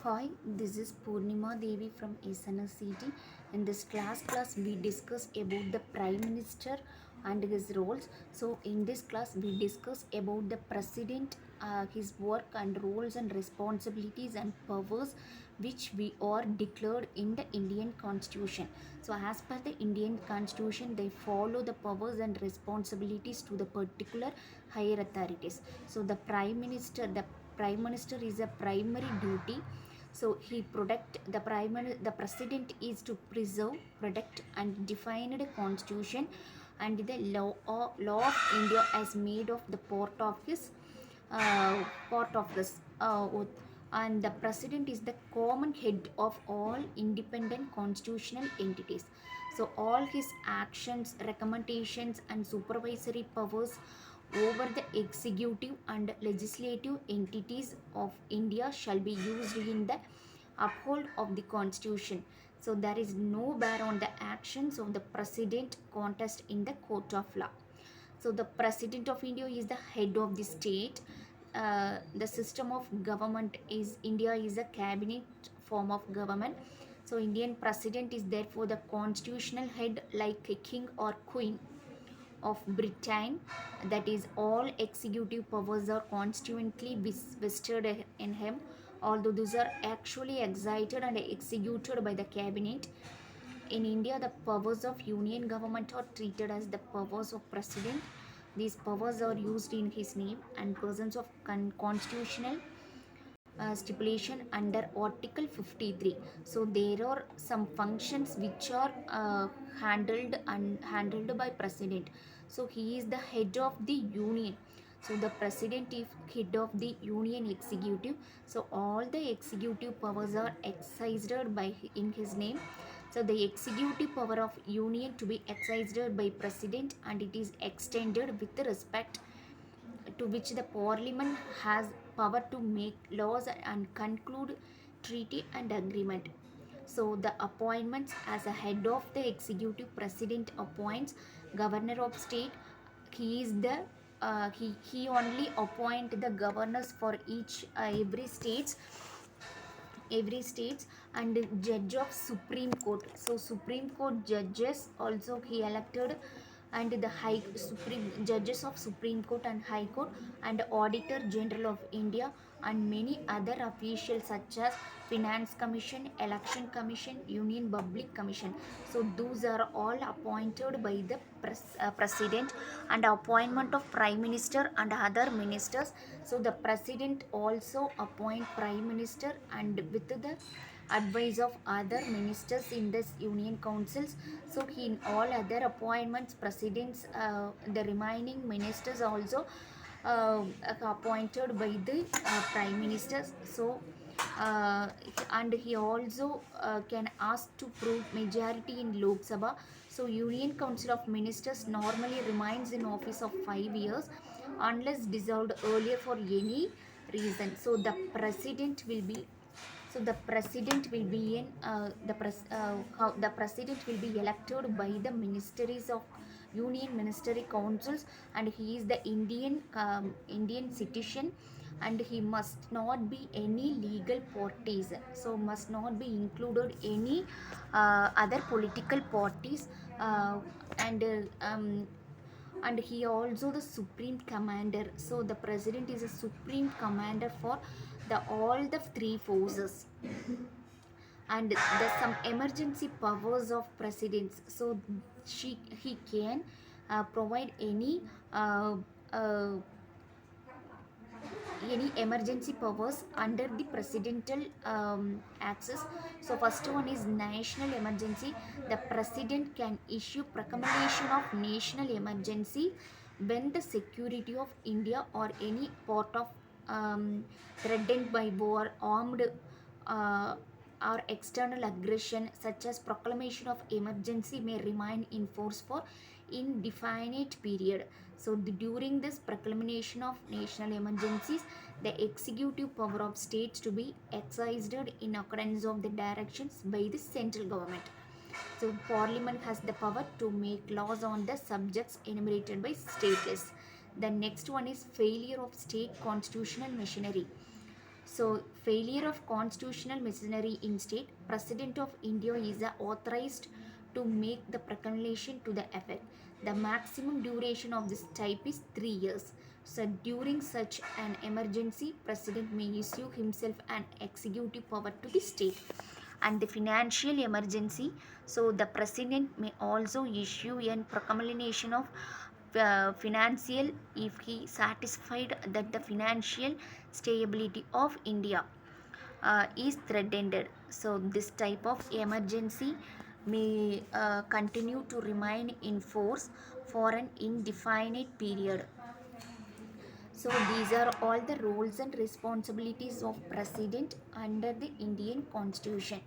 Hi, this is Purnima Devi from SNSCT. In this class we discuss about the Prime Minister and his roles. So in this class we discuss about the President, his work and roles and responsibilities and powers which we are declared in the Indian Constitution. So as per the Indian Constitution, they follow the powers and responsibilities to the particular higher authorities. So the Prime Minister is a primary duty. So he protect the president is to preserve, protect and define the constitution and the law of India as made of the part of this oath. And the president is the common head of all independent constitutional entities. So all his actions, recommendations and supervisory powers over the executive and legislative entities of India shall be used in the uphold of the constitution. So there is no bar on the actions of the president contest in the court of law. So the president of India is the head of the state. The system of government is India is a cabinet form of government. So Indian president is therefore the constitutional head like a king or queen of Britain. That is, all executive powers are constitutionally vested in him, although those are actually exercised and executed by the cabinet. In India, the powers of union government are treated as the powers of president. These powers are used in his name and persons of constitutional stipulation under Article 53. So there are some functions which are handled by president. So he is the head of the union. So the president is head of the union executive. So all the executive powers are exercised by in his name. So the executive power of union to be exercised by president, and it is extended with respect to which the parliament has power to make laws and conclude treaty and agreement. So the appointments as a head of the executive, president appoints governor of state. He is the he only appoint the governors for each every states and judge of Supreme Court. So Supreme Court judges also he elected, and the high supreme judges of Supreme Court and High Court and Auditor General of India and many other officials such as Finance Commission, Election Commission, Union Public Commission. So those are all appointed by the president, and appointment of prime minister and other ministers. So the president also appoint prime minister and with the advice of other ministers in this union councils. So in all other appointments, presidents, the remaining ministers also appointed by the prime ministers. So and he also can ask to prove majority in Lok Sabha. So Union Council of Ministers normally remains in office of 5 years unless dissolved earlier for any reason. So the president will be in the president will be elected by the ministries of union ministry councils, and he is the Indian citizen, and he must not be any legal parties. So must not be included any other political parties, and and he also the supreme commander. So the president is a supreme commander for the all the three forces. And there's some emergency powers of presidents. So he can provide uh, uh, any emergency powers under the presidential access. So first one is national emergency. The president can issue proclamation of national emergency when the security of India or any part of threatened by war, armed uh, or external aggression. Such as proclamation of emergency may remain in force for indefinite period. So during this proclamation of national emergencies, the executive power of states to be exercised in accordance of the directions by the central government. So parliament has the power to make laws on the subjects enumerated by states. The next one is failure of state constitutional machinery. So failure of constitutional machinery in state, president of India is authorized to make the proclamation to the effect. The maximum duration of this type is 3 years. So during such an emergency, president may issue himself an executive power to the state. And the financial emergency, so the president may also issue a proclamation of financial if he satisfied that the financial stability of India is threatened. So this type of emergency may continue to remain in force for an indefinite period. So these are all the roles and responsibilities of president under the Indian constitution.